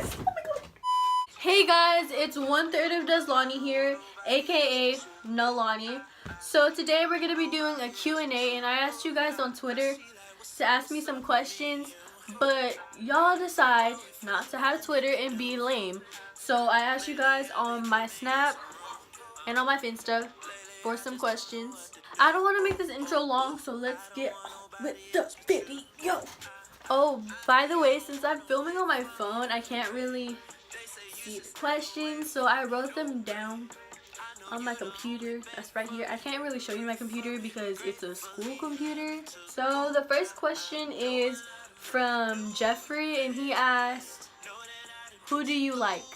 this. Oh my god. Hey guys, it's 1/3 of DEZLANI here, aka Nalani. So today we're gonna be doing a Q&A, and I asked you guys on Twitter to ask me some questions, but y'all decide not to have Twitter and be lame. So I asked you guys on my Snap and on my Finsta for some questions. I don't want to make this intro long, so let's get on with the video. Oh, by the way, since I'm filming on my phone, I can't really see the questions, so I wrote them down on my computer. That's right here. I can't really show you my computer because it's a school computer. So the first question is from Jeffrey, and he asked, who do you like?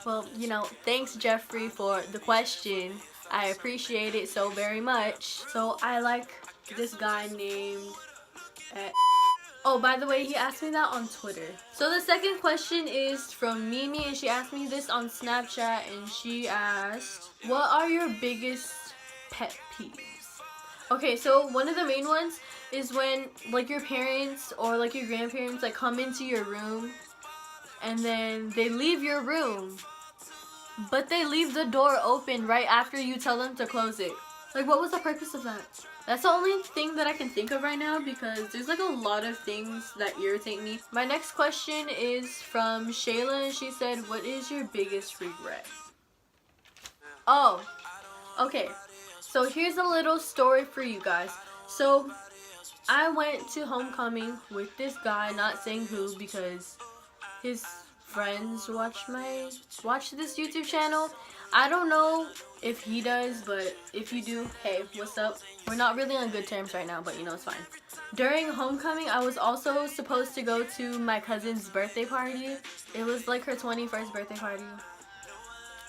Well, you know, thanks Jeffrey for the question. I appreciate it so very much. So I like this guy named oh, by the way, he asked me that on Twitter. So the second question is from Mimi, and she asked me this on Snapchat, and she asked, what are your biggest pet peeves? Okay, so one of the main ones is when like your parents or like your grandparents like come into your room and then they leave your room, but they leave the door open right after you tell them to close it. Like, what was the purpose of that? That's the only thing that I can think of right now because there's like a lot of things that irritate me. My next question is from Shayla, and she said, what is your biggest regret? Oh, okay. So here's a little story for you guys. So I went to homecoming with this guy, not saying who because his friends watch this YouTube channel. I don't know if he does, but if you do, hey, what's up? We're not really on good terms right now, but you know, it's fine. During homecoming, I was also supposed to go to my cousin's birthday party. It was like her 21st birthday party,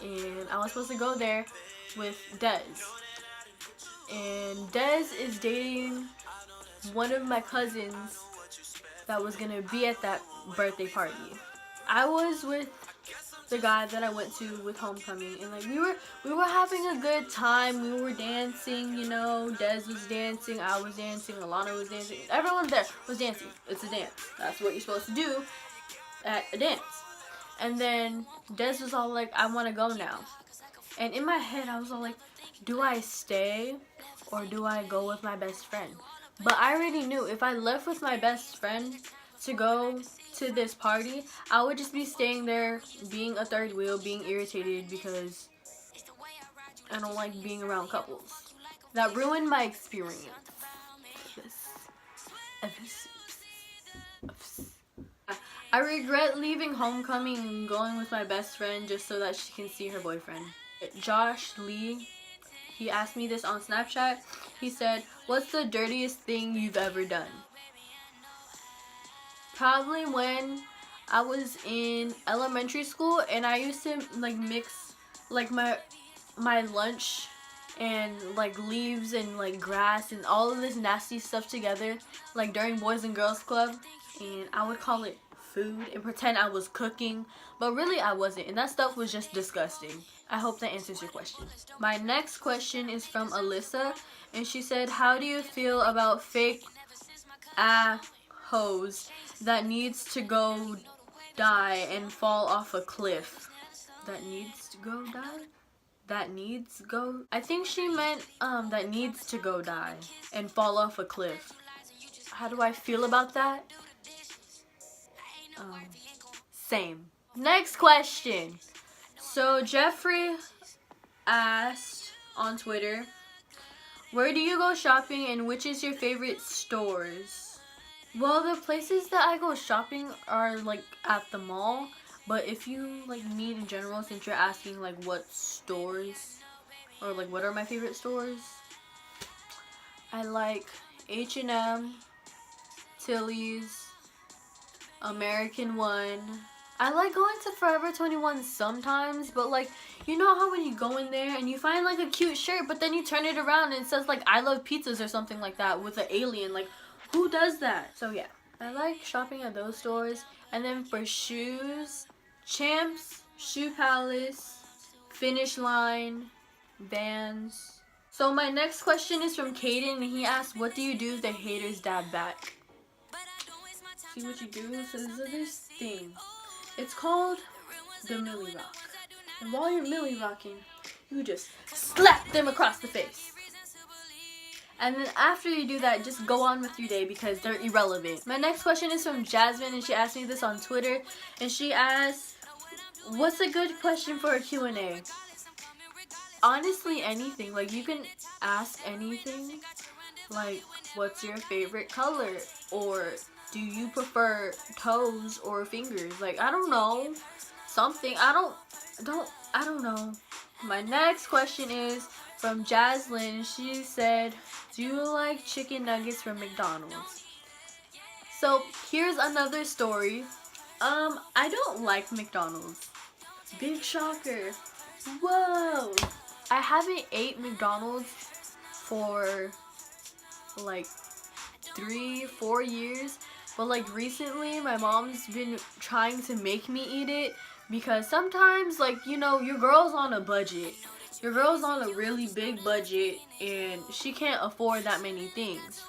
and I was supposed to go there with Dez. And Dez is dating one of my cousins that was gonna be at that birthday party. I was with the guy that I went to with homecoming, and like we were having a good time. We were dancing, you know. Dez was dancing, I was dancing, Alana was dancing, everyone there was dancing. It's a dance. That's what you're supposed to do at a dance. And then Dez was all like, I want to go now. And in my head I was all like, do I stay or do I go with my best friend? But I already knew if I left with my best friend to go to this party, I would just be staying there being a third wheel, being irritated because I don't like being around couples. That ruined my experience. I regret leaving homecoming and going with my best friend just so that she can see her boyfriend. Josh Lee, he asked me this on Snapchat. He said, what's the dirtiest thing you've ever done? Probably when I was in elementary school and I used to like mix like my lunch and like leaves and like grass and all of this nasty stuff together like during Boys and Girls Club, and I would call it food and pretend I was cooking, but really I wasn't, and that stuff was just disgusting. I hope that answers your question. My next question is from Alyssa, and she said, how do you feel about fake hoes that needs to go die and fall off a cliff? That needs to go die? That needs go? I think she meant that needs to go die and fall off a cliff. How do I feel about that? Same. Next question. So Jeffrey asked on Twitter, where do you go shopping and which is your favorite stores? Well, the places that I go shopping are like at the mall, but if you like me in general, since you're asking like what stores or like what are my favorite stores, I like H&M, Tilly's, American One. I like going to Forever 21 sometimes, but like, you know how when you go in there and you find like a cute shirt, but then you turn it around and it says like I love pizzas or something like that with an alien. Like, who does that? So yeah, I like shopping at those stores. And then for shoes, Champs, Shoe Palace, Finish Line, Vans. So my next question is from Caden, and he asked, what do you do if the haters dab back? see what you do. So there's this thing. It's called the Millie Rock. And while you're Millie rocking, you just slap them across the face. And then after you do that, just go on with your day because they're irrelevant. My next question is from Jasmine, and she asked me this on Twitter. And she asked, what's a good question for a Q&A? Honestly, anything. Like, you can ask anything. Like, what's your favorite color? Or do you prefer toes or fingers? Like, I don't know. Something. I don't know. My next question is from Jaslyn. She said, do you like chicken nuggets from McDonald's? So here's another story. I don't like McDonald's. Big shocker. Whoa. I haven't ate McDonald's for like 3-4 years, but like recently my mom's been trying to make me eat it because sometimes, like, you know, your girl's on a budget. Your girl's on a really big budget and she can't afford that many things.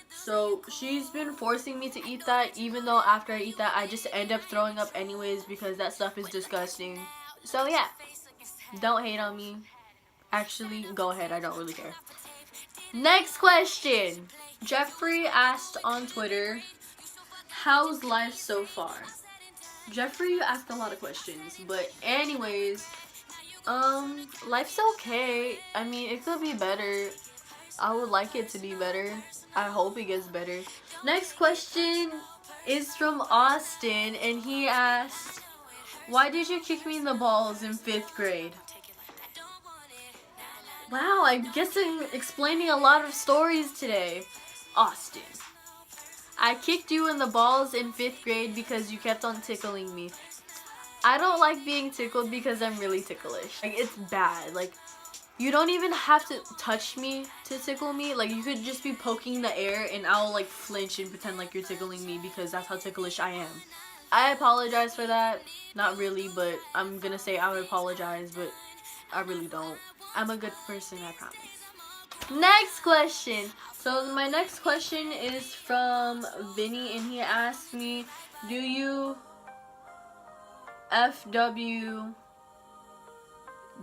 So she's been forcing me to eat that, even though after I eat that I just end up throwing up anyways because that stuff is disgusting. So yeah, don't hate on me. Actually, go ahead, I don't really care. Next question. Jeffrey asked on Twitter, how's life so far? Jeffrey, you asked a lot of questions, but anyways, life's okay. I mean, it could be better. I would like it to be better. I hope it gets better. Next question is from Austin, and he asked, why did you kick me in the balls in 5th grade? Wow, I guess I'm explaining a lot of stories today. Austin, I kicked you in the balls in 5th grade because you kept on tickling me. I don't like being tickled because I'm really ticklish. Like, it's bad. Like, you don't even have to touch me to tickle me. Like, you could just be poking the air and I'll like flinch and pretend like you're tickling me because that's how ticklish I am. I apologize for that. Not really, but I'm gonna say I would apologize, but I really don't. I'm a good person, I promise. Next question. So my next question is from Vinny, and he asked me, do you FW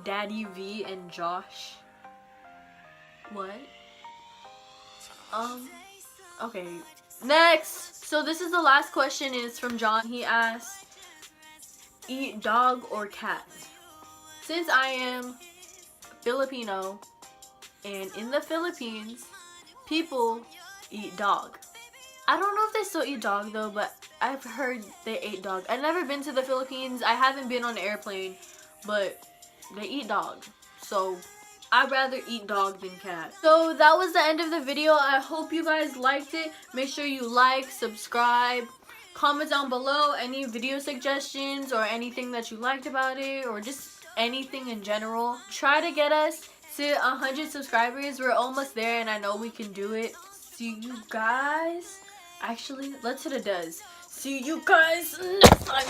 Daddy V and Josh? What? Okay. Next. So this is the last question, and it's from John. He asked, eat dog or cat? Since I am Filipino, and in the Philippines, people eat dog. I don't know if they still eat dog though, but I've heard they ate dog. I've never been to the Philippines. I haven't been on an airplane, but they eat dog. So I'd rather eat dog than cat. So that was the end of the video. I hope you guys liked it. Make sure you like, subscribe, comment down below any video suggestions or anything that you liked about it, or just anything in general. Try to get us to 100 subscribers. We're almost there, and I know we can do it. See you guys. Actually, let's hit a does. See you guys next time.